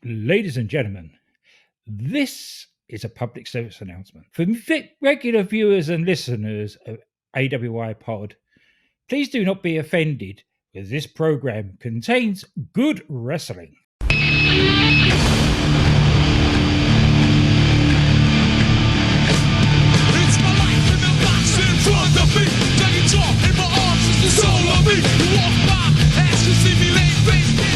Ladies and gentlemen, this is a public service announcement. For regular viewers and listeners of AWI Pod, please do not be offended, as this program contains good wrestling. It's my life in the box in front of me. That guitar in my arms is the soul of me. You walk by, ask to see me lay face down.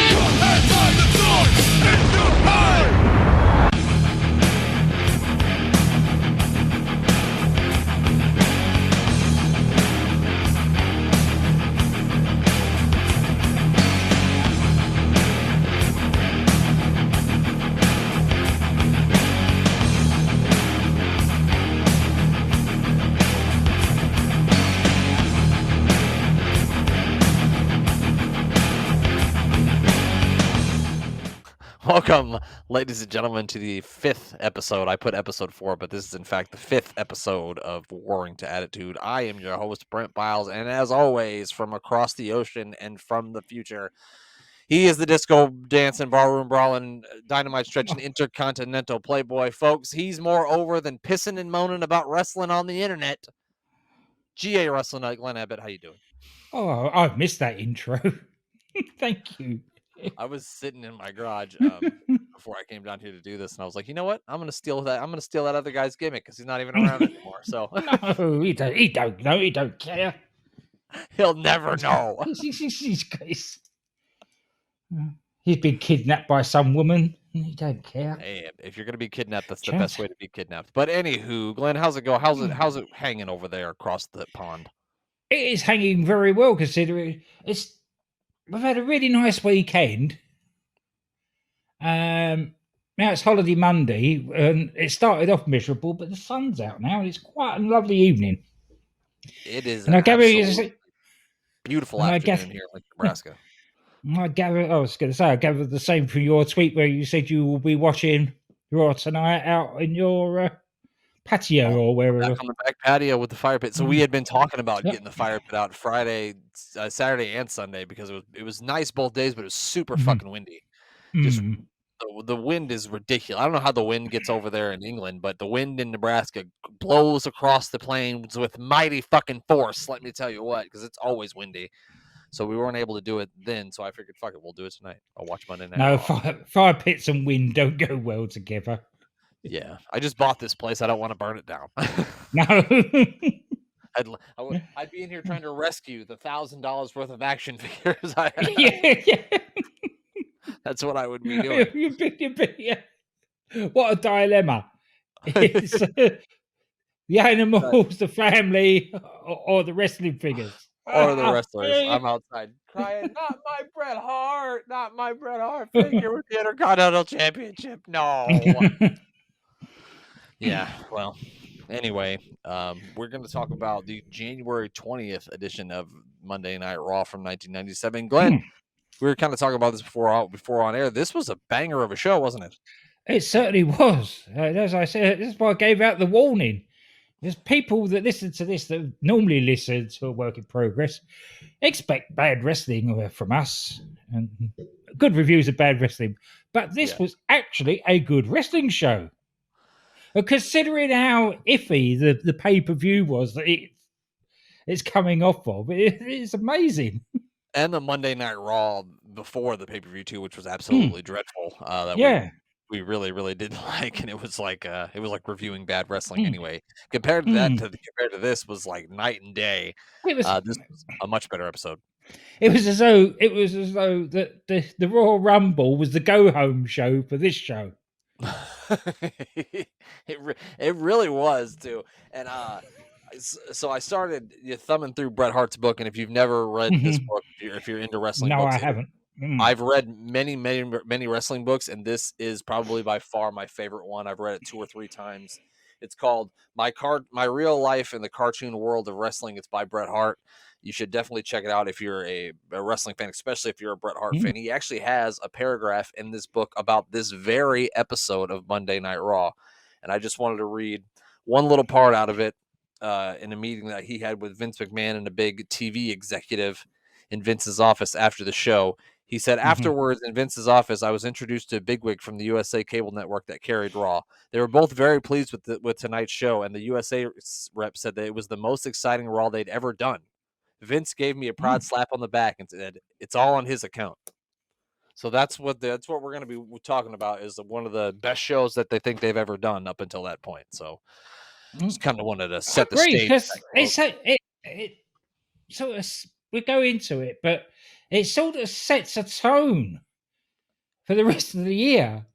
Your hands on the floor, and you're high. Welcome, ladies and gentlemen, to the 5th episode. I put episode 4, but this is in fact the 5th episode of WarING to Attitude. I am your host, Brent Biles, and as always, from across the ocean and from the future, he is the disco dancing, ballroom brawling, dynamite stretching, intercontinental playboy. Folks, he's more over than pissing and moaning about wrestling on the internet. GA Wrestling Night, Glenn Abbott, how you doing? Oh, I've missed that intro. Thank you. I was sitting in my garage before I came down here to do this, and I was like, you know what? I'm gonna steal that. I'm gonna steal that other guy's gimmick because he's not even around anymore. So No, he don't know. He don't care. he'll never know. He's been kidnapped by some woman. He don't care. Hey, if you're gonna be kidnapped, that's the best way to be kidnapped. But anywho, Glenn, how's it go? How's it hanging over there across the pond? It is hanging very well, considering we've had a really nice weekend. Now it's holiday Monday, and it started off miserable, but the sun's out now, and it's quite a lovely evening. It is And an I gather absolutely beautiful afternoon here in Nebraska. I was going to say, I gather the same from your tweet where you said you will be watching Raw tonight out in your patio or wherever. Back on the back patio with the fire pit. So we had been talking about getting the fire pit out Friday, Saturday, and Sunday because it was nice both days, but it was super fucking windy. Just the wind is ridiculous. I don't know how the wind gets over there in England, but the wind in Nebraska blows across the plains with mighty fucking force. Let me tell you what, because it's always windy. So we weren't able to do it then. So I figured, fuck it, we'll do it tonight. I'll watch Monday Night No, Raw. fire pits and wind don't go well together. Yeah, I just bought this place. I don't want to burn it down. No. I'd be in here trying to rescue the $1,000 worth of action figures I have. Yeah. That's what I would be doing. What a dilemma. It's, the animals, the family, or the wrestling figures. Or the wrestlers. I'm outside crying, not my Bret Hart figure with the Intercontinental Championship. No. Yeah, well, anyway, we're going to talk about the January 20th edition of Monday Night Raw from 1997. Glenn, we were kind of talking about this before on air. This was a banger of a show, wasn't it? It certainly was. As I said, this is why I gave out the warning. There's people that listen to this that normally listen to a work in progress, expect bad wrestling from us and good reviews of bad wrestling. But this was actually a good wrestling show. Considering how iffy the pay-per-view was that it's coming off of, it's amazing. And the Monday Night Raw before the pay-per-view too, which was absolutely dreadful. We really, really didn't like, and it was like reviewing bad wrestling anyway. Compared to that, compared to this, was like night and day. This was a much better episode. It was as though the Royal Rumble was the go-home show for this show. It really was too, and so I started thumbing through Bret Hart's book, and if you've never read this book, if you're into wrestling, no, books, I haven't. I've read many wrestling books, and this is probably by far my favorite one. I've read it 2 or 3 times. It's called My Real Life in the Cartoon World of Wrestling. It's by Bret Hart. You should definitely check it out if you're a wrestling fan, especially if you're a Bret Hart fan. He actually has a paragraph in this book about this very episode of Monday Night Raw. And I just wanted to read one little part out of it in a meeting that he had with Vince McMahon and a big TV executive in Vince's office after the show. He said, afterwards in Vince's office, I was introduced to a bigwig from the USA cable network that carried Raw. They were both very pleased with tonight's show, and the USA rep said that it was the most exciting Raw they'd ever done. Vince gave me a proud slap on the back and said, "It's all on his account." So that's what we're going to be talking about, is one of the best shows that they think they've ever done up until that point. So just kind of wanted to I set the agree, stage. because it sort of, we go into it, but it sort of sets a tone for the rest of the year.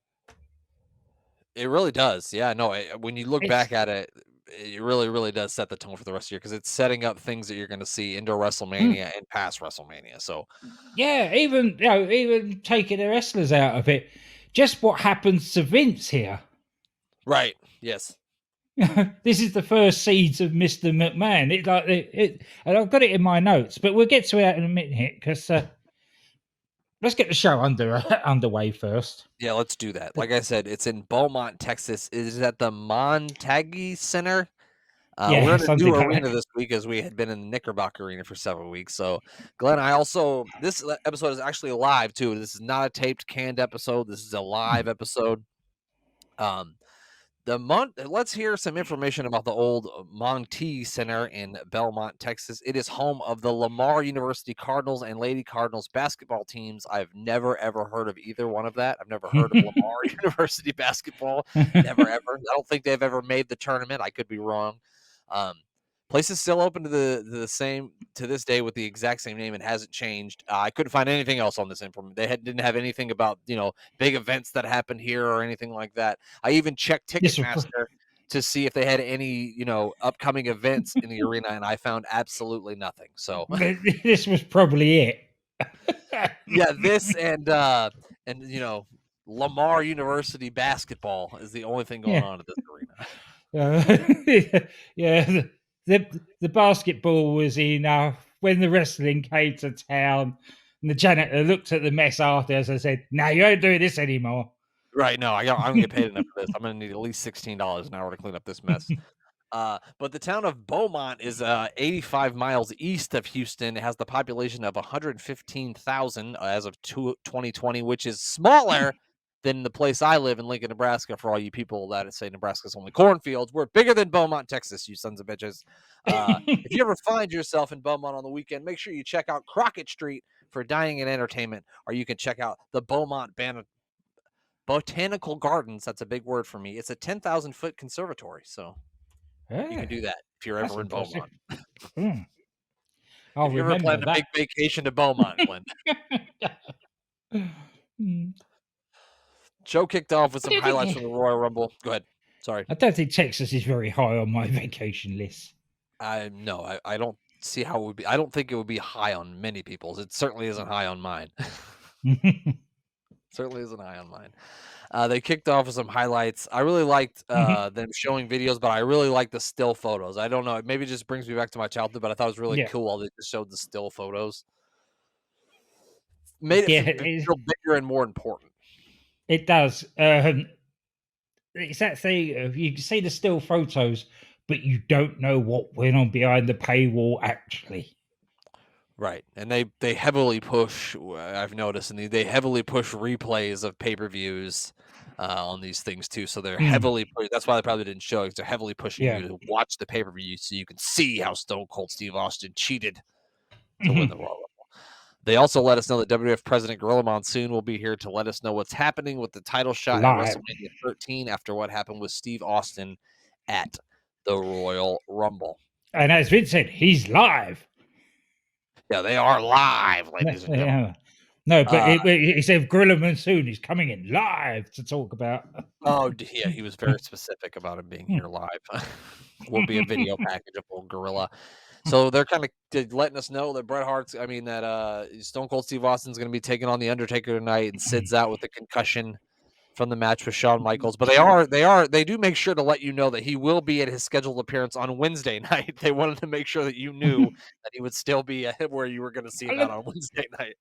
It really does. Yeah, no, when you look It's back at it, it really, really does set the tone for the rest of the year, because it's setting up things that you're going to see into WrestleMania and past WrestleMania. So, yeah, even taking the wrestlers out of it, just what happens to Vince here. right. Yes. This is the first seeds of Mr. McMahon. It like it, and I've got it in my notes, but we'll get to it in a minute, because let's get the show underway first. Yeah, let's do that. Like I said, it's in Beaumont, Texas. It is at the Montague Center. Yeah, We're in a something new like arena that. this week, as we had been in the Knickerbocker Arena for several weeks. So, Glenn, this episode is actually live too. This is not a taped, canned episode. This is a live episode. Let's hear some information about the old Monty Center in Belmont, Texas. It is home of the Lamar University Cardinals and Lady Cardinals basketball teams. I've never ever heard of either one of that. I've never heard of Lamar University basketball. Never ever. I don't think they've ever made the tournament. I could be wrong. Place is still open to to this day with the exact same name. It hasn't changed. I couldn't find anything else on this information. Didn't have anything about big events that happened here or anything like that. I even checked Ticketmaster to see if they had any upcoming events in the arena, and I found absolutely nothing. So this was probably it. yeah, this and Lamar University basketball is the only thing going on at this arena. Yeah, the basketball was enough. When the wrestling came to town, and the janitor looked at the mess afterwards and said, "No, you ain't doing this anymore." Right? No, I'm gonna get paid enough for this. I'm gonna need at least $16 an hour to clean up this mess. But the town of Beaumont is 85 miles east of Houston. It has the population of 115,000 as of 2020, which is smaller than the place I live in, Lincoln, Nebraska. For all you people that say Nebraska's only cornfields, we're bigger than Beaumont, Texas, you sons of bitches. If you ever find yourself in Beaumont on the weekend, make sure you check out Crockett Street for dining and entertainment, or you can check out the Beaumont Botanical Gardens. That's a big word for me. It's a 10,000-foot conservatory, so you can do that if you're ever in Beaumont. I'll if you ever plan a big vacation to Beaumont, Glenn. Show kicked off with some highlights from the Royal Rumble. Go ahead. Sorry. I don't think Texas is very high on my vacation list. No, I don't see how it would be. I don't think it would be high on many people's. It certainly isn't high on mine. Certainly isn't high on mine. They kicked off with some highlights. I really liked them showing videos, but I really like the still photos. I don't know. Maybe it just brings me back to my childhood, but I thought it was really cool. They just showed the still photos. Made it feel bigger and more important. It does. It's that thing. You can see the still photos, but you don't know what went on behind the paywall actually. Right, and they heavily push. I've noticed, and they heavily push replays of pay-per-views on these things too. So they're heavily. That's why they probably didn't show it, because they're heavily pushing you to watch the pay-per-view so you can see how Stone Cold Steve Austin cheated to win the Royal Rumble. They also let us know that WWF President Gorilla Monsoon will be here to let us know what's happening with the title shot at WrestleMania 13 after what happened with Steve Austin at the Royal Rumble. And as Vince said, he's live. Yeah, they are live, ladies and gentlemen. No, but he said Gorilla Monsoon is coming in live to talk about. Oh, yeah, he was very specific about him being here live. Will be a video package of old Gorilla. So they're kind of letting us know that that Stone Cold Steve Austin's going to be taking on the Undertaker tonight, and Sid's out with a concussion from the match with Shawn Michaels. But they do make sure to let you know that he will be at his scheduled appearance on Wednesday night. They wanted to make sure that you knew that he would still be where you were going to see him out on Wednesday night.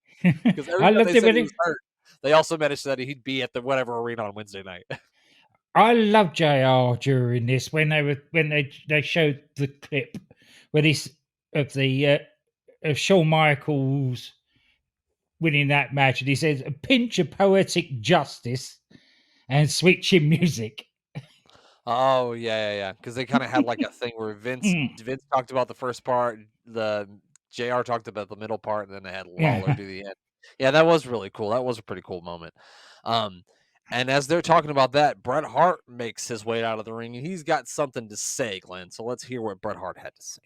Because every time they said he was hurt, they also mentioned that he'd be at the whatever arena on Wednesday night. I love JR during this when they showed the clip where this of Shawn Michaels winning that match, and he says a pinch of poetic justice and sweet chin music. Oh yeah. Because they kind of had like a thing where Vince talked about the first part, the JR talked about the middle part, and then they had Lawler Yeah. do the end. Yeah, that was really cool. That was a pretty cool moment. And as they're talking about that, Bret Hart makes his way out of the ring, and he's got something to say, Glenn. So let's hear what Bret Hart had to say.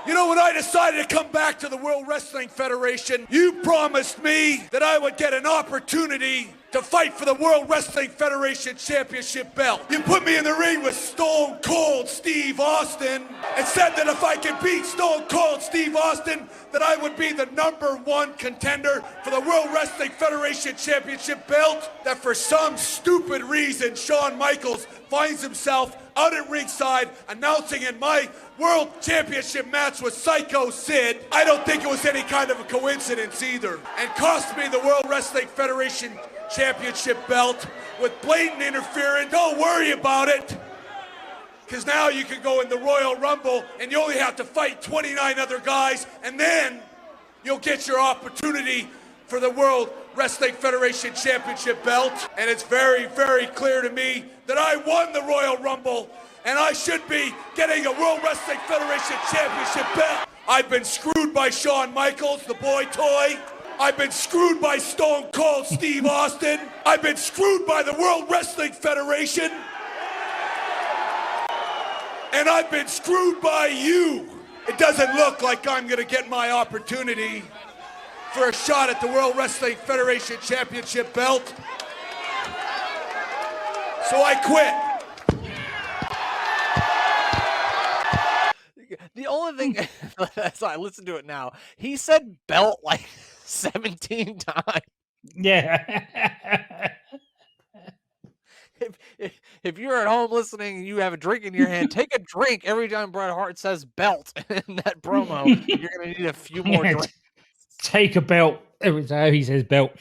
You know, when I decided to come back to the World Wrestling Federation, you promised me that I would get an opportunity to fight for the World Wrestling Federation Championship belt. You put me in the ring with Stone Cold Steve Austin and said that if I could beat Stone Cold Steve Austin, that I would be the #1 contender for the World Wrestling Federation Championship belt. That for some stupid reason, Shawn Michaels finds himself out at ringside announcing in my World Championship match with Psycho Sid. I don't think it was any kind of a coincidence either. And cost me the World Wrestling Federation Championship belt with blatant interference. Don't worry about it, because now you can go in the Royal Rumble and you only have to fight 29 other guys, and then you'll get your opportunity for the World Wrestling Federation Championship belt. And it's very, very clear to me that I won the Royal Rumble, and I should be getting a World Wrestling Federation Championship belt. I've been screwed by Shawn Michaels, the boy toy. I've been screwed by Stone Cold Steve Austin. I've been screwed by the World Wrestling Federation. And I've been screwed by you. It doesn't look like I'm gonna get my opportunity for a shot at the World Wrestling Federation Championship belt. So I quit. The only thing, as I listen to it now, he said belt like 17 times. Yeah. If you're at home listening and you have a drink in your hand, take a drink every time Bret Hart says belt in that promo. You're going to need a few more Yeah, drinks. take a belt every time he says belt.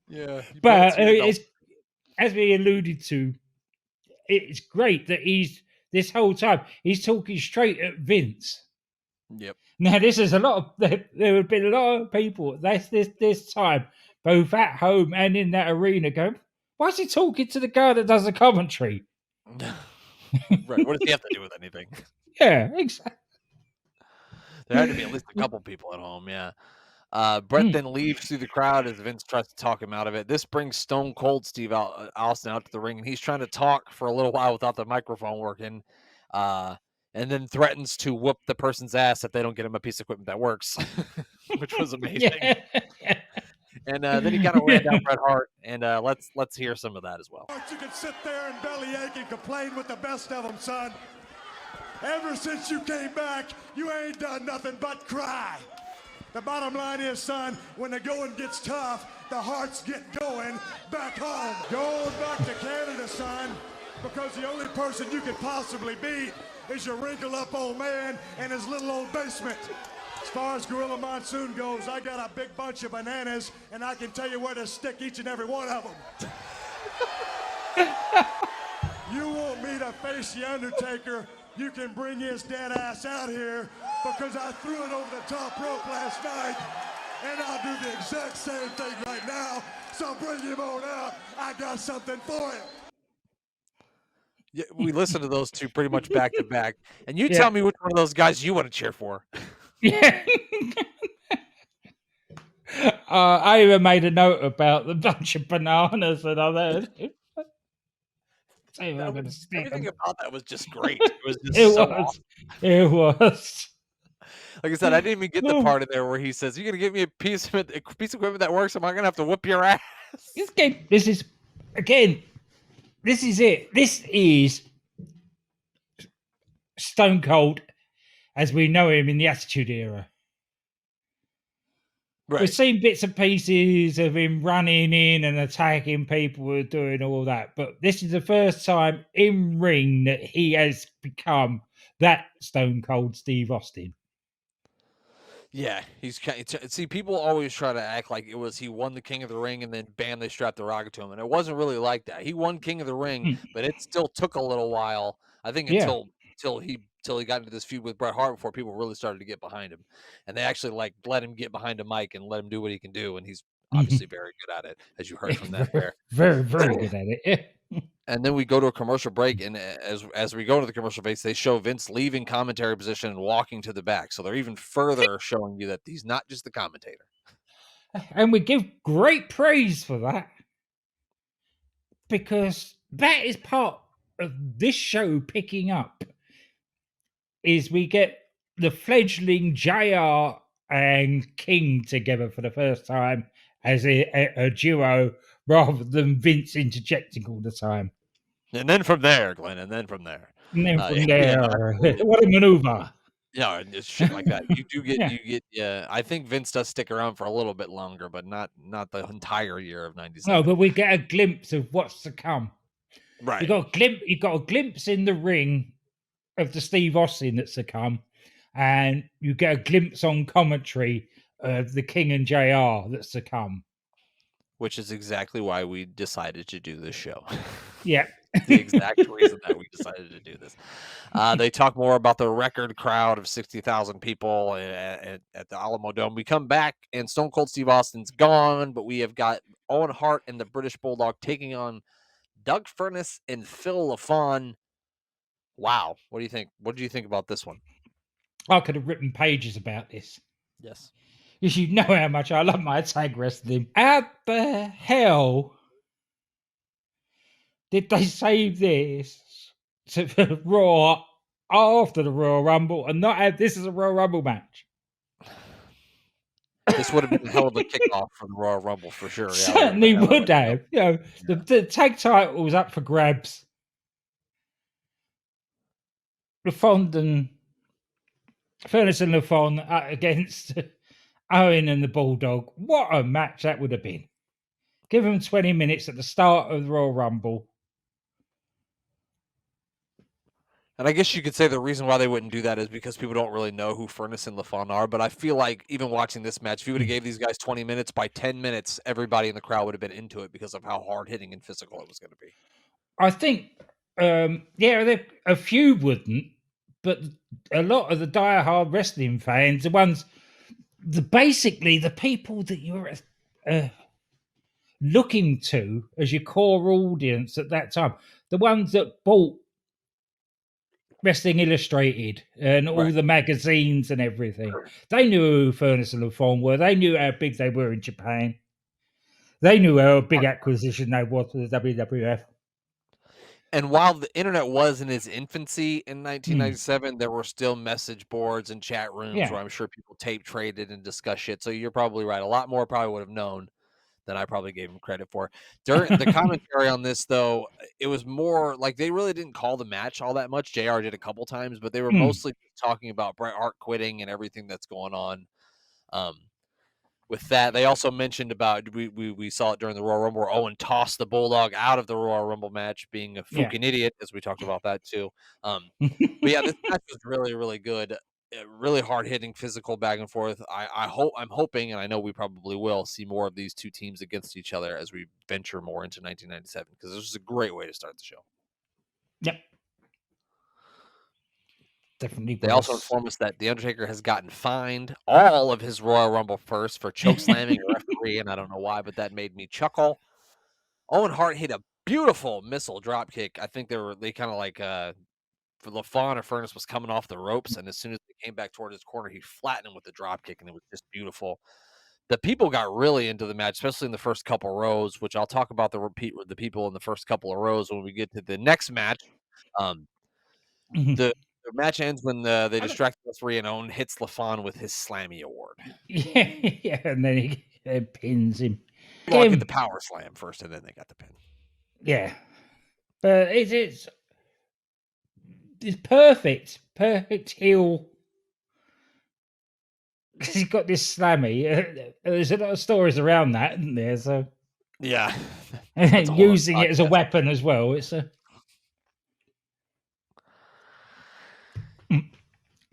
Yeah. But it's, as we alluded to, it's great that this whole time he's talking straight at Vince. Yep. Now, this is a lot of there have been a lot of people this time, both at home and in that arena, going, "Why is he talking to the guy that does the commentary?" Right. What does he have to do with anything? Yeah, exactly. There had to be at least a couple people at home. Yeah. Bret then leaves through the crowd as Vince tries to talk him out of it. This brings Stone Cold Steve Austin out to the ring, and he's trying to talk for a little while without the microphone working, and then threatens to whoop the person's ass if they don't get him a piece of equipment that works, which was amazing. Yeah. And then he kind of ran down Bret Hart, and let's hear some of that as well. You can sit there and bellyache and complain with the best of them, son. Ever since you came back, you ain't done nothing but cry. The bottom line is, son, when the going gets tough, the hearts get going back home. Going back to Canada, son, because the only person you could possibly beat is your wrinkled up old man and his little old basement. As far as Gorilla Monsoon goes, I got a big bunch of bananas, and I can tell you where to stick each and every one of them. You want me to face the Undertaker? You can bring his dead ass out here, because I threw it over the top rope last night, and I'll do the exact same thing right now. So bring him on out. I got something for him. Yeah, we listened to those two pretty much back to back, and you tell me which one of those guys you want to cheer for. Yeah. I even made a note about the bunch of bananas and all that. Everything about that was just great. It was just awesome. It was. Like I said, I didn't even get the part in there where he says, "You're gonna give me a piece of equipment that works. Am I gonna have to whip your ass?" This is it. This is Stone Cold as we know him in the Attitude Era. Right. We've seen bits and pieces of him running in and attacking people and doing all that, but this is the first time in ring that he has become that Stone Cold Steve Austin. Yeah, see, people always try to act like he won the King of the Ring and then bam, they strapped the rocket to him, and it wasn't really like that. He won King of the Ring, but it still took a little while. I think Yeah. until he got into this feud with Bret Hart before people really started to get behind him, and they actually like let him get behind a mic and let him do what he can do, and he's obviously very good at it, as you heard from that there. Very, very good at it. And then we go to a commercial break, and as we go to the commercial breaks, they show Vince leaving commentary position and walking to the back. So they're even further showing you that he's not just the commentator. And we give great praise for that, because that is part of this show picking up. Is we get the fledgling JR and King together for the first time as a duo, rather than Vince interjecting all the time. And then from there, Glenn, and then from there. And then from Yeah, there, absolutely. what a maneuver! Yeah, and it's shit like that. You do get, Yeah. yeah. I think Vince does stick around for a little bit longer, but not the entire year of No, '97. but we get a glimpse of what's to come. Right. You got a glimpse in the ring of the Steve Austin that's to come, and you get a glimpse on commentary of the King and JR that's to come. Which is exactly why we decided to do this show. Yeah. The exact reason that we decided to do this. They talk more about the record crowd of 60,000 people at the Alamo Dome. We come back, and Stone Cold Steve Austin's gone, but we have got Owen Hart and the British Bulldog taking on Doug Furnas and Phil LaFon. Wow. What do you think? What did you think about this one? I could have written pages about this. Yes. Because you know how much I love my tag wrestling. How the hell did they save this to Raw after the Royal Rumble and not have this as a Royal Rumble match? This would have been a hell of a kickoff for the Royal Rumble for sure. Yeah, Certainly would have. You know, the tag title was up for grabs. LaFon and Furnas and LaFon against Owen and the Bulldog. What a match that would have been. Give them 20 minutes at the start of the Royal Rumble. And I guess you could say the reason why they wouldn't do that is because people don't really know who Furnas and LaFon are. But I feel like even watching this match, if you would have gave these guys 20 minutes, by 10 minutes, everybody in the crowd would have been into it because of how hard-hitting and physical it was going to be. I think, a few wouldn't, but a lot of the diehard wrestling fans, the ones, basically the people that you're looking to as your core audience at that time, the ones that bought Wrestling Illustrated and all the magazines and everything, they knew who Furnas and LaFon were. They knew how big they were in Japan. They knew how big acquisition they was for the WWF. And while the internet was in its infancy in 1997, there were still message boards and chat rooms where I'm sure people tape traded and discuss shit. So you're probably right. A lot more probably would have known than I probably gave him credit for. During the commentary on this, though, it was more like they really didn't call the match all that much. JR did a couple times, but they were mostly talking about Bret Hart quitting and everything that's going on. With that, they also mentioned about we saw it during the Royal Rumble where Owen tossed the Bulldog out of the Royal Rumble match, being a fucking idiot, as we talked about that too. But yeah, this match was really, really good. Really hard hitting, physical back and forth. I'm hoping, and I know we probably will see more of these two teams against each other as we venture more into 1997, because this is a great way to start the show. Yep. Definitely. They also inform us that The Undertaker has gotten fined all of his Royal Rumble first for choke slamming a referee, and I don't know why, but that made me chuckle. Owen Hart hit a beautiful missile drop kick. I think they kind of like for LaFon or Furnas was coming off the ropes, and as soon as they came back toward his corner, he flattened him with the drop kick, and it was just beautiful. The people got really into the match, especially in the first couple rows, which I'll talk about the people in the first couple of rows when we get to the next match. The match ends when they distract the referee and Owen hits LaFon with his Slammy Award. Yeah, and then he pins him. Well, get the power slam first, and then they got the pin. Yeah, but it's perfect heel. Because he's got this Slammy. There's a lot of stories around that, isn't there? So yeah, using it as a weapon as well. It's a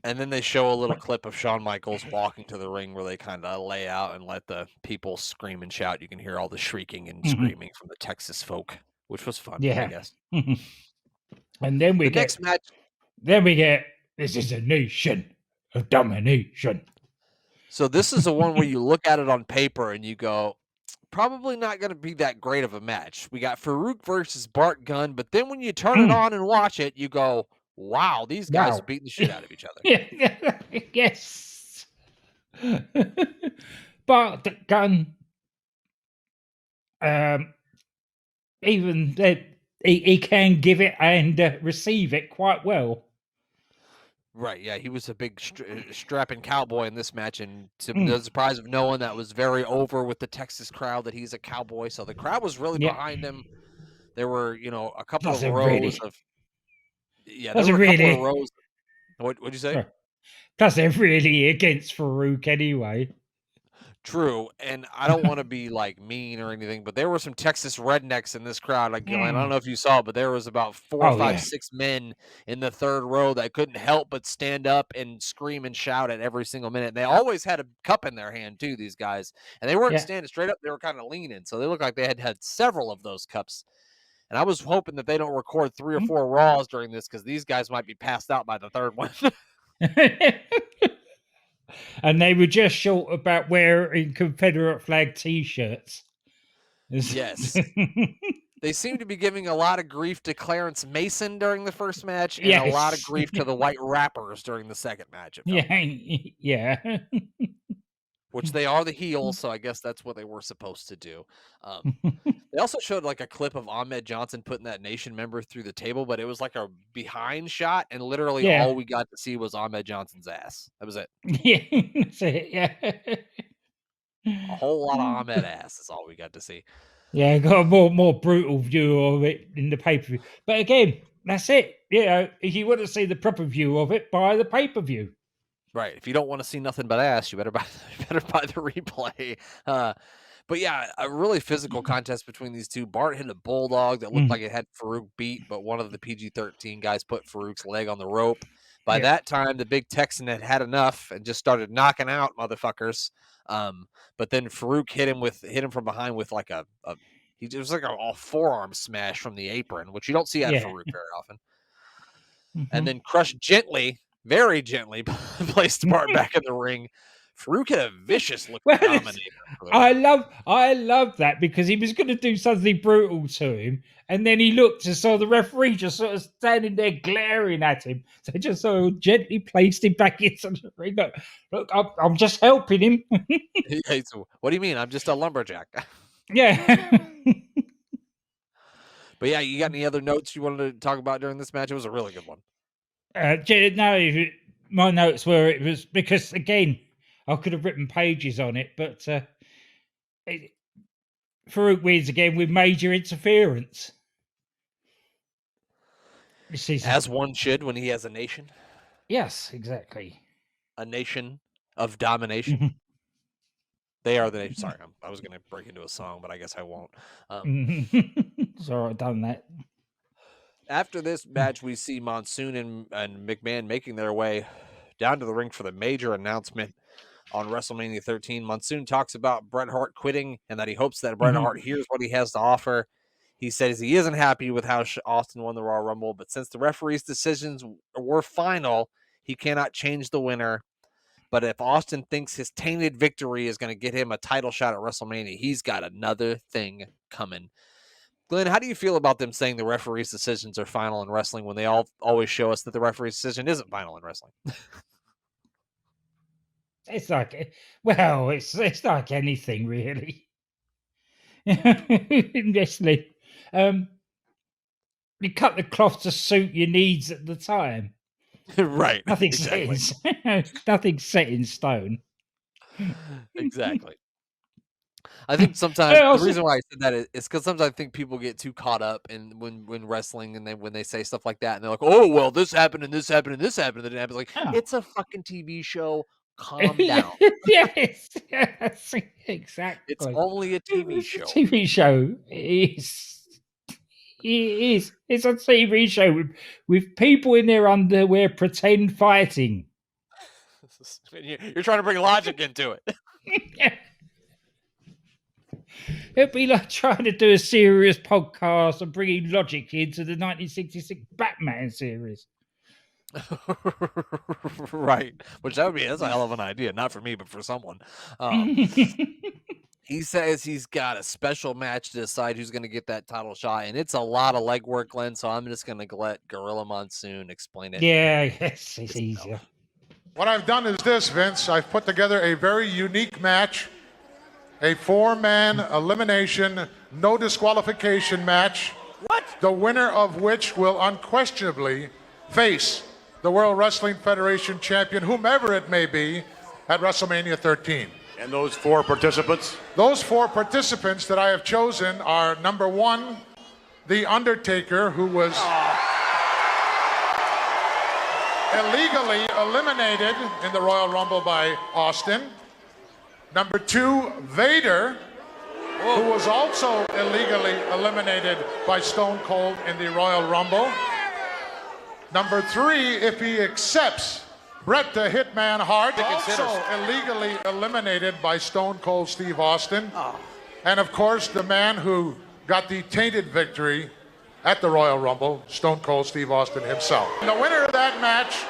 And then they show a little clip of Shawn Michaels walking to the ring where they kind of lay out and let the people scream and shout. You can hear all the shrieking and screaming from the Texas folk, which was fun, I guess. And then we Next match. Then we get, this is a nation of domination. So this is the one where you look at it on paper and you go, probably not going to be that great of a match. We got Farooq versus Bart Gunn, but then when you turn it on and watch it, you go, wow, these guys are beating the shit out of each other. Yes. Bart Gunn, even he can give it and receive it quite well. Right, yeah, he was a big strapping cowboy in this match, and to the surprise of no one, that was very over with the Texas crowd that he's a cowboy. So the crowd was really behind him. There were, a couple of rows of. Yeah, there were a couple of rows. What'd you say? Plus, they're really against Farooq anyway. True, and I don't want to be like mean or anything, but there were some Texas rednecks in this crowd. Like, Glenn, I don't know if you saw, but there was about 4, 5, 6 men in the third row that couldn't help but stand up and scream and shout at every single minute. And they always had a cup in their hand too, these guys, and they weren't standing straight up; they were kind of leaning, so they looked like they had several of those cups. And I was hoping that they don't record 3 or 4 Raws during this because these guys might be passed out by the third one. And they were just short about wearing Confederate flag T-shirts. Yes. They seem to be giving a lot of grief to Clarence Mason during the first match and a lot of grief to the White Rappers during the second match. Yeah. Which they are the heels, so I guess that's what they were supposed to do. They also showed like a clip of Ahmed Johnson putting that Nation member through the table, but it was like a behind shot, and literally all we got to see was Ahmed Johnson's ass. That was it. Yeah, that's it. Yeah. A whole lot of Ahmed ass is all we got to see. Yeah, I got a more brutal view of it in the pay-per-view. But again, that's it. If you want to see the proper view of it, buy the pay-per-view. Right. If you don't want to see nothing but ass, you better buy the replay. But yeah, a really physical contest between these two. Bart hit a bulldog that looked like it had Farooq beat, but one of the PG-13 guys put Farouk's leg on the rope. By that time, the big Texan had enough and just started knocking out motherfuckers. But then Farooq hit him from behind with like it was like a forearm smash from the apron, which you don't see out of Farooq very often. And then crushed gently, very gently, placed Bart back in the ring. Farooq had a vicious look. I love that because he was going to do something brutal to him, and then he looked and saw the referee just sort of standing there glaring at him. So he just sort of gently placed him back into the ring. Look, I'm just helping him. Hey, so what do you mean? I'm just a lumberjack. Yeah. But yeah, you got any other notes you wanted to talk about during this match? It was a really good one. No, my notes were it was because again, I could have written pages on it, but Farooq wins again with major interference. As one should when he has a nation. Yes, exactly. A nation of domination. They are the nation. Sorry, I was going to break into a song, but I guess I won't. Sorry, I've done that. After this match, we see Monsoon and McMahon making their way down to the ring for the major announcement on WrestleMania 13. Monsoon talks about Bret Hart quitting and that he hopes that Bret Hart hears what he has to offer. He says he isn't happy with how Austin won the Royal Rumble, but since the referee's decisions were final, he cannot change the winner. But if Austin thinks his tainted victory is going to get him a title shot at WrestleMania, he's got another thing coming. Glenn, how do you feel about them saying the referee's decisions are final in wrestling when they always show us that the referee's decision isn't final in wrestling? It's like, well, it's like anything really. In wrestling, you cut the cloth to suit your needs at the time. Right. Nothing's set in stone. Exactly. I think sometimes the reason why I said that is because sometimes I think people get too caught up in when wrestling and when they say stuff like that and they're like, oh well, this happened and this happened and this happened and it happens. Like it's a fucking TV show. Calm down. Yes, exactly. It's only a TV show. TV show. It is. It's a TV show with people in their underwear pretend fighting. You're trying to bring logic into it. It'd be like trying to do a serious podcast and bringing logic into the 1966 Batman series. Right. Which that's a hell of an idea. Not for me, but for someone. He says he's got a special match to decide who's going to get that title shot, and it's a lot of legwork, Glenn. So I'm just going to let Gorilla Monsoon explain it. Yeah, yes, it's easier. What I've done is this, Vince. I've put together a very unique match, a 4-man elimination, no disqualification match. What? The winner of which will unquestionably face the World Wrestling Federation champion, whomever it may be, at WrestleMania 13. And those 4 participants? Those 4 participants that I have chosen are, number 1, The Undertaker, who was illegally eliminated in the Royal Rumble by Austin. Number 2, Vader, who was also illegally eliminated by Stone Cold in the Royal Rumble. Number 3, if he accepts, Bret the Hitman Hart, also illegally eliminated by Stone Cold Steve Austin. And of course, the man who got the tainted victory at the Royal Rumble, Stone Cold Steve Austin himself. And the winner of that match,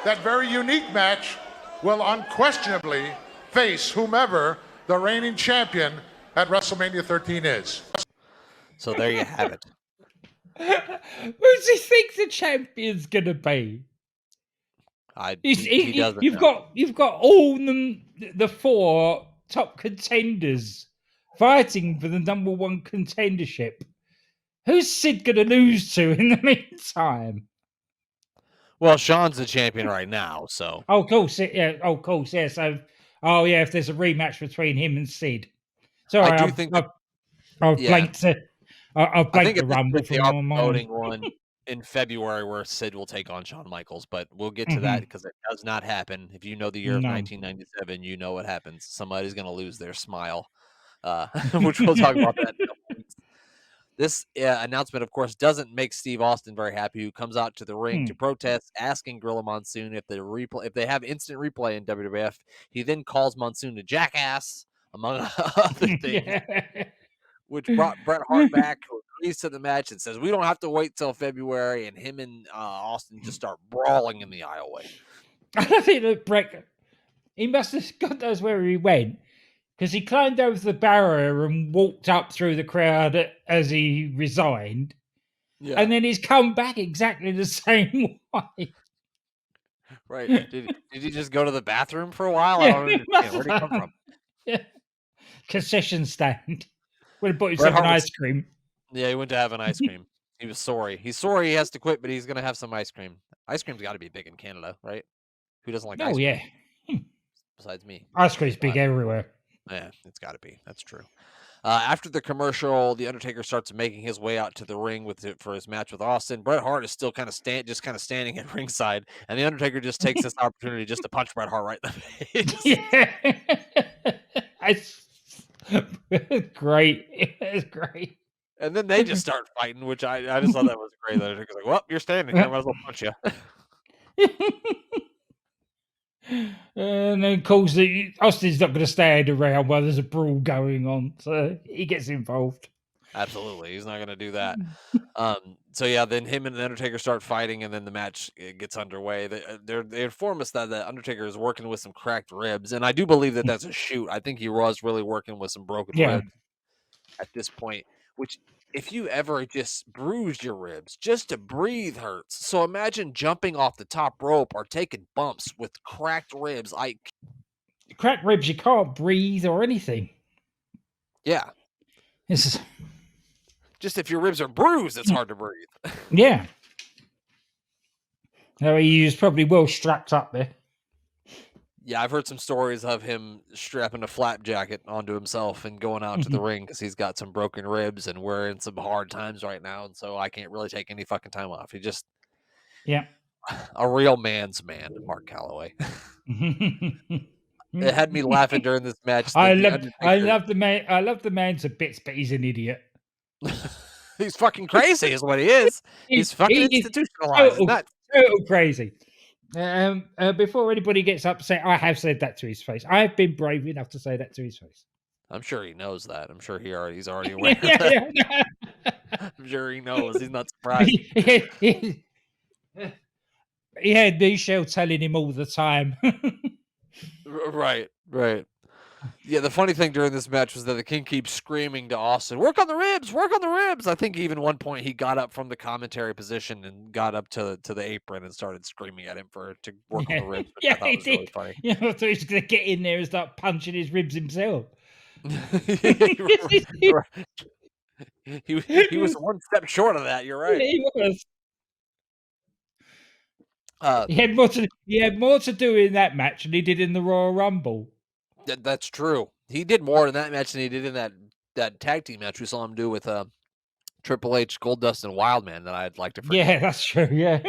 that very unique match, will unquestionably face whomever the reigning champion at WrestleMania 13 is. So there you have it. Who does he think the champion's gonna be? He doesn't. You've got all the 4 top contenders fighting for the number 1 contendership. Who's Sid gonna lose to in the meantime? Well, Sean's the champion right now, so. Oh, of course, yeah. Oh, of course, yeah. So, if there's a rematch between him and Sid. Sorry, I do think that, I've blanked it. I've blanked the Rumble they from are my mind. promoting one in February where Sid will take on Shawn Michaels, but we'll get to that because it does not happen. If you know the year of 1997, you know what happens. Somebody's going to lose their smile, which we'll talk about that in a couple weeks. This announcement, of course, doesn't make Steve Austin very happy, who comes out to the ring to protest, asking Gorilla Monsoon if they have instant replay in WWF. He then calls Monsoon a jackass, among other things, which brought Bret Hart back, who agrees to the match and says, we don't have to wait till February, and him and Austin just start brawling in the aisleway. I think that Bret, he must have, God knows where he went, because he climbed over the barrier and walked up through the crowd as he resigned. Yeah. And then he's come back exactly the same way. Right. Did he just go to the bathroom for a while? I don't understand. Where'd he come from? Yeah. Concession stand. Went and bought himself an ice cream. Yeah, he went to have an ice cream. He was sorry. He's sorry he has to quit, but he's going to have some ice cream. Ice cream's got to be big in Canada, right? Who doesn't like ice cream? Oh, yeah. Besides me. Ice cream's big everywhere. Yeah, it's got to be. That's true. After the commercial, the Undertaker starts making his way out to the ring for his match with Austin. Bret Hart is still kind of standing at ringside, and the Undertaker just takes this opportunity just to punch Bret Hart right in the face. It's great. It's great. And then they just start fighting, which I just thought that was great. The Undertaker's like, well, you're standing here. I might as well punch you. And then calls Austin's not going to stand around while there's a brawl going on, so he gets involved. Absolutely, he's not going to do that. So yeah, then him and the Undertaker start fighting, and then the match gets underway. They inform us that the Undertaker is working with some cracked ribs, and I do believe that that's a shoot. I think he was really working with some broken ribs at this point. Which, if you ever just bruised your ribs, just to breathe hurts. So imagine jumping off the top rope or taking bumps with cracked ribs. Cracked ribs, you can't breathe or anything. Yeah. Just if your ribs are bruised, it's hard to breathe. Yeah. No, he was probably well strapped up there. Yeah, I've heard some stories of him strapping a flap jacket onto himself and going out to the ring because he's got some broken ribs and we're in some hard times right now. And so I can't really take any fucking time off. He just, a real man's man, Mark Calloway. It had me laughing during this match. I love the man to bits, but he's an idiot. He's fucking crazy, is what he is. He's fucking institutionalized. Total crazy. Before anybody gets upset, I have said that to his face. I have been brave enough to say that to his face. I'm sure he knows that. I'm sure he's already aware of Yeah, that. yeah. I'm sure he knows. He's not surprised. He had Michelle telling him all the time. Right. Yeah, the funny thing during this match was that the King keeps screaming to Austin, "Work on the ribs! Work on the ribs!" I think even one point he got up from the commentary position and got up to the apron and started screaming at him to work on the ribs, which I thought he was really did. funny. Yeah, I thought he was going to get in there and start punching his ribs himself. He was one step short of that. You're right. Yeah, he was. Uh, He had more to do in that match than he did in the Royal Rumble. That's true. He did more in that match than he did in that tag team match we saw him do with Triple H, Goldust, and Wildman that I'd like to forget. Yeah, that's true. Yeah.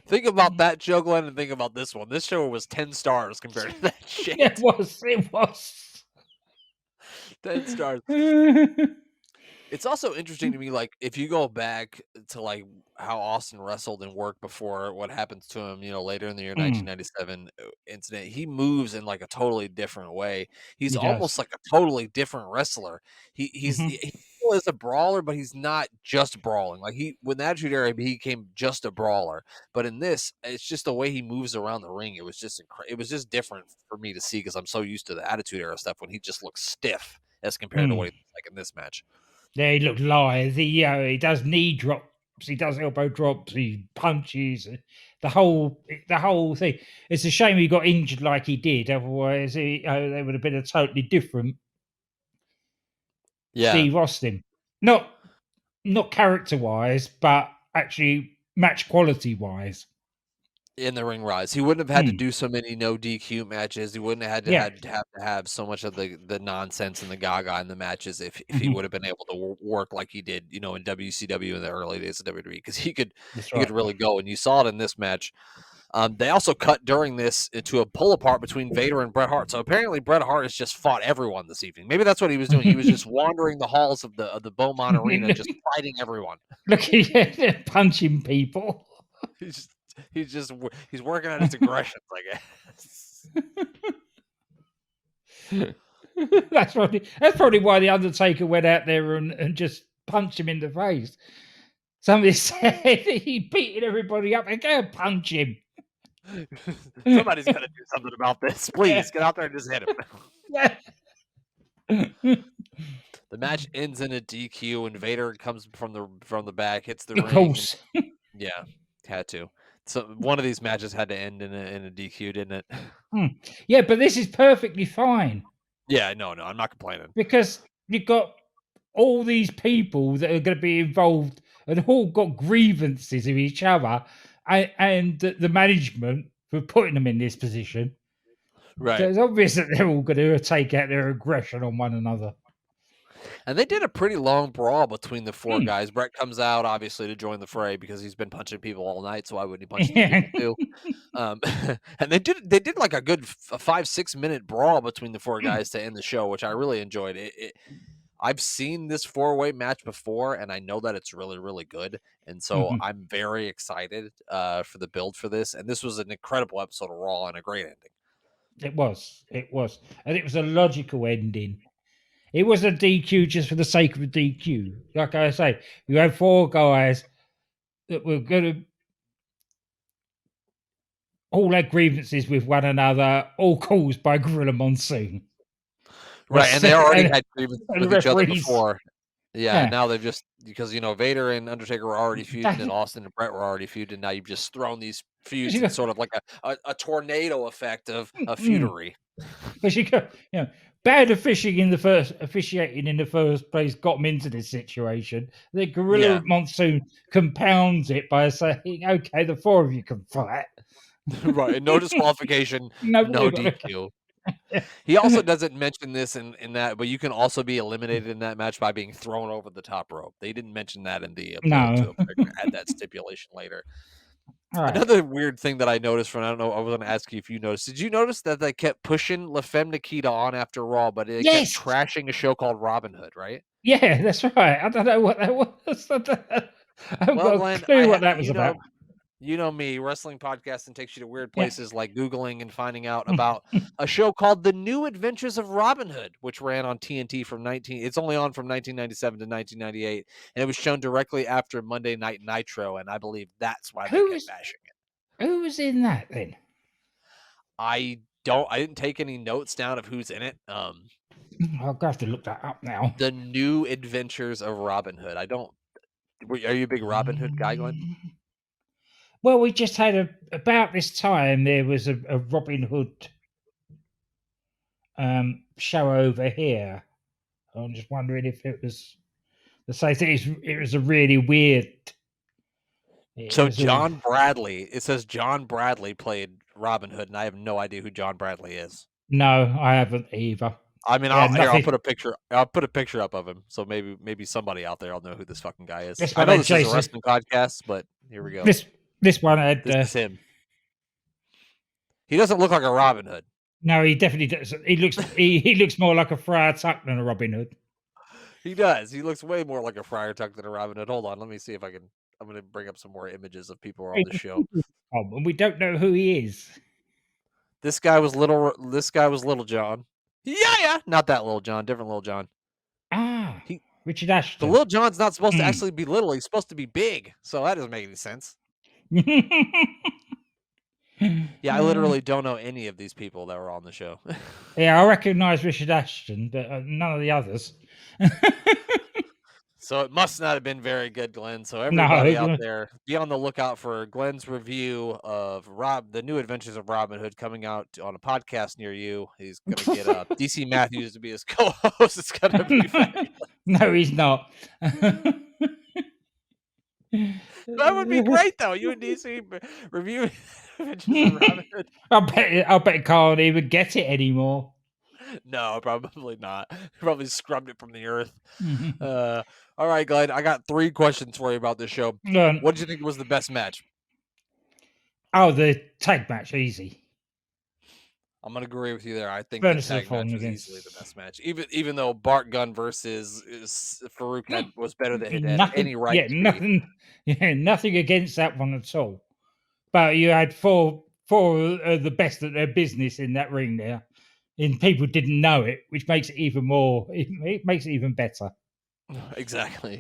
Think about that show, Glenn, and think about this one. This show was 10 stars compared to that shit. It was. 10 stars. It's also interesting to me, like, if you go back to, like, how Austin wrestled and worked before what happens to him, later in the year 1997 incident, he moves in, like, a totally different way. He's He almost does. like a totally different wrestler. He still is a brawler, but he's not just brawling. Like, with the Attitude Era, he became just a brawler. But in this, it's just the way he moves around the ring. It was just it was just different for me to see because I'm so used to the Attitude Era stuff when he just looks stiff as compared to what he looks like in this match. Yeah, he looked lithe. He does knee drops. He does elbow drops. He punches. The whole thing. It's a shame he got injured like he did. Otherwise, they would have been a totally different Steve Austin. Not character wise, but actually match quality wise. In the ring rise, he wouldn't have had to do so many no DQ matches. He wouldn't have had to have so much of the nonsense and the gaga in the matches if he would have been able to work like he did, in WCW in the early days of WWE, because he could really go, and you saw it in this match. They also cut during this into a pull apart between Vader and Bret Hart. So apparently Bret Hart has just fought everyone this evening. Maybe that's what he was doing. He was just wandering the halls of the Beaumont Arena, just fighting everyone. Look, punching people. He's working on his aggressions, I guess. That's probably why the Undertaker went out there and just punched him in the face. Somebody said he beating everybody up. Go punch him. Somebody's got to do something about this. Please get out there and just hit him. The match ends in a DQ, and Vader comes from the back, hits the ring. Of course. Yeah, had to. So one of these matches had to end in a DQ, didn't it? Yeah, but this is perfectly fine. Yeah, no, I'm not complaining. Because you've got all these people that are going to be involved and all got grievances of each other, and the management for putting them in this position. Right. So it's obvious that they're all going to take out their aggression on one another. And they did a pretty long brawl between the four guys. Bret comes out, obviously, to join the fray because he's been punching people all night, so why wouldn't he punch these people too? And they did like a good 5-6 minute brawl between the four guys to end the show, which I really enjoyed. I've seen this 4-way match before, and I know that it's really, really good. And so I'm very excited for the build for this. And this was an incredible episode of Raw and a great ending. It was. And it was a logical ending. It wasn't a DQ just for the sake of a DQ. Like I say, you had four guys that were going to all had grievances with one another, all caused by Gorilla Monsoon. Right, and they already had grievances with each other before. Yeah, now they've just, because, Vader and Undertaker were already feuding, and Austin and Bret were already feuding, now you've just thrown these feuds in sort of like a tornado effect of feudery. Because you go, bad officiating in the first place got them into this situation. The Gorilla Monsoon compounds it by saying, okay, the four of you can fight. Right, no disqualification, no DQ. He also doesn't mention this in that, but you can also be eliminated in that match by being thrown over the top rope. They didn't mention that in the no. Add that stipulation later. Right. Another weird thing that I noticed from, I don't know, I was going to ask you if you noticed. Did you notice that they kept pushing La Femme Nikita on after Raw, but they kept trashing a show called Robin Hood, right? Yeah, that's right. I don't know what that was. I've got a clue what that was about. You know me, wrestling podcasting takes you to weird places like Googling and finding out about a show called The New Adventures of Robin Hood, which ran on TNT it's only on from 1997 to 1998, and it was shown directly after Monday Night Nitro, and I believe that's why they kept bashing it. Who was in that then? I didn't take any notes down of who's in it. I'll have to look that up now. The New Adventures of Robin Hood. Are you a big Robin Hood guy, Glenn? Well, we just had about this time there was a Robin Hood show over here. I'm just wondering if it was the same thing. It was a really weird. So John Bradley. It says John Bradley played Robin Hood, and I have no idea who John Bradley is. No, I haven't either. I mean, I'll put a picture. I'll put a picture up of him, so maybe somebody out there will know who this fucking guy is. I know this is a wrestling podcast, but here we go. This one had. This is him. He doesn't look like a Robin Hood. No, he definitely does. He looks he looks more like a Friar Tuck than a Robin Hood. He does. He looks way more like a Friar Tuck than a Robin Hood. Hold on, let me see if I can. I'm going to bring up some more images of people on the show. And we don't know who he is. This guy was Little John. Yeah, not that Little John, different Little John. Richard Ashton. The Little John's not supposed to actually be little. He's supposed to be big. So that doesn't make any sense. Yeah, I literally don't know any of these people that were on the show. Yeah, I recognize Richard Ashton, but none of the others. So it must not have been very good, Glenn. So everybody out there, be on the lookout for Glenn's review of The New Adventures of Robin Hood coming out on a podcast near you. He's going to get DC Matthews to be his co-host. It's going to be fabulous. No, he's not. That would be great, though. You and DC review Adventures of Robin Hood. I bet he can't even get it anymore. No, probably not. He probably scrubbed it from the earth. All right, Glenn, I got 3 questions for you about this show. What did you think was the best match? Oh, the tag match, easy. I'm going to agree with you there. I think the tag match was easily the best match. Even though Bart Gunn versus Farooq was better than it had any right to be. Nothing against that one at all. But you had four of the best at their business in that ring there. And people didn't know it, which makes it even more. It makes it even better. Exactly.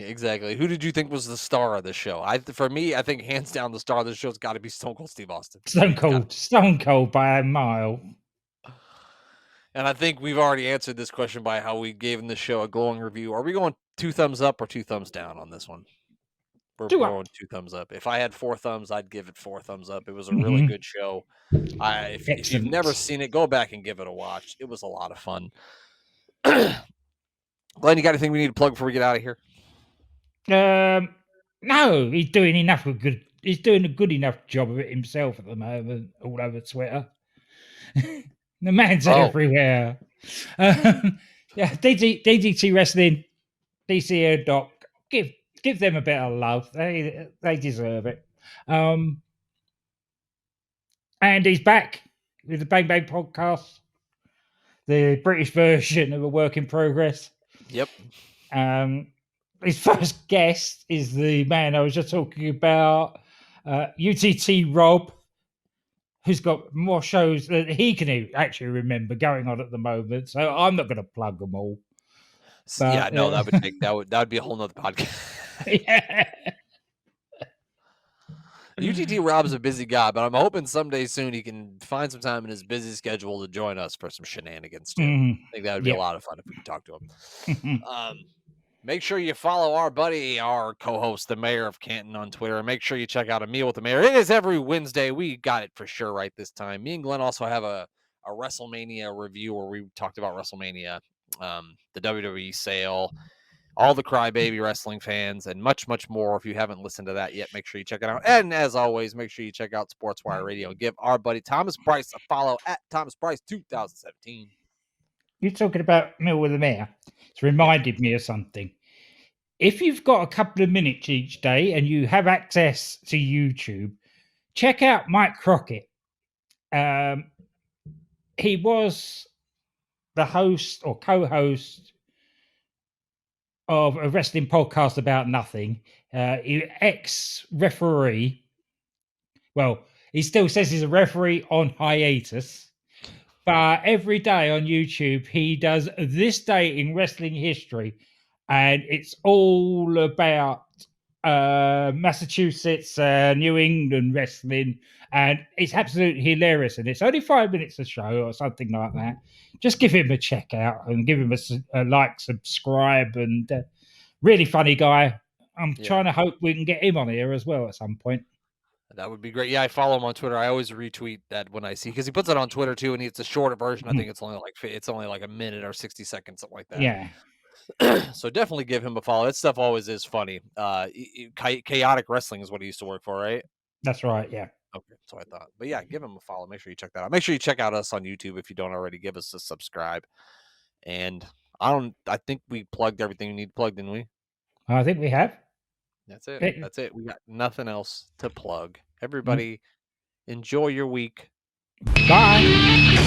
Who did you think was the star of the show? For me, I think hands down the star of the show's got to be Stone Cold Steve Austin. Stone Cold by a mile. And I think we've already answered this question by how we gave the show a glowing review. Are we going 2 thumbs up or 2 thumbs down on this one? We're going 2 thumbs up. If I had 4 thumbs, I'd give it 4 thumbs up. It was a really good show. If you've never seen it, go back and give it a watch. It was a lot of fun. Glenn, you got anything we need to plug before we get out of here? No, he's doing enough of good. He's doing a good enough job of it himself at the moment, all over Twitter. The man's everywhere. Yeah, DDT Wrestling, DC Doc. Give them a bit of love. They deserve it. And he's back with the Bang Bang podcast, the British version of A Work in Progress. Yep. His first guest is the man I was just talking about, UTT Rob, who's got more shows that he can actually remember going on at the moment. So I'm not going to plug them all. But, yeah, no, that would be a whole nother podcast. Yeah. UTT Rob's a busy guy, but I'm hoping someday soon he can find some time in his busy schedule to join us for some shenanigans too. I think that would be a lot of fun if we could talk to him. Make sure you follow our buddy, our co-host, the Mayor of Canton, on Twitter, and make sure you check out A Meal with the Mayor. It is every Wednesday. We got it for sure right this time. Me and Glenn also have a WrestleMania review where we talked about WrestleMania, the WWE sale, all the Crybaby wrestling fans, and much, much more. If you haven't listened to that yet, make sure you check it out. And as always, make sure you check out SportsWire Radio and give our buddy Thomas Price a follow at Thomas Price 2017. You're talking about Meal with the Mayor. It's reminded me of something. If you've got a couple of minutes each day and you have access to YouTube, check out Mike Crockett. He was the host or co-host of a wrestling podcast about nothing. Ex-referee, Well, he still says he's a referee on hiatus. But every day on YouTube, he does this day in wrestling history, and it's all about Massachusetts, New England wrestling, and it's absolutely hilarious. And it's only 5 minutes a show or something like that. Just give him a check out and give him a like, subscribe, and really funny guy. I'm trying to hope we can get him on here as well at some point. That would be great. Yeah, I follow him on Twitter. I always retweet that when I see, because he puts it on Twitter too, and it's a shorter version. I think it's only like a minute or 60 seconds, something like that. Yeah. So definitely give him a follow. That stuff always is funny. Chaotic Wrestling is what he used to work for, right? That's right. Yeah. Okay, so I thought. But yeah, give him a follow. Make sure you check that out. Make sure you check out us on YouTube if you don't already. Give us a subscribe. And I think we plugged everything we need to plug, didn't we? I think we have. That's it. That's it. We got nothing else to plug. Everybody, enjoy your week. Bye.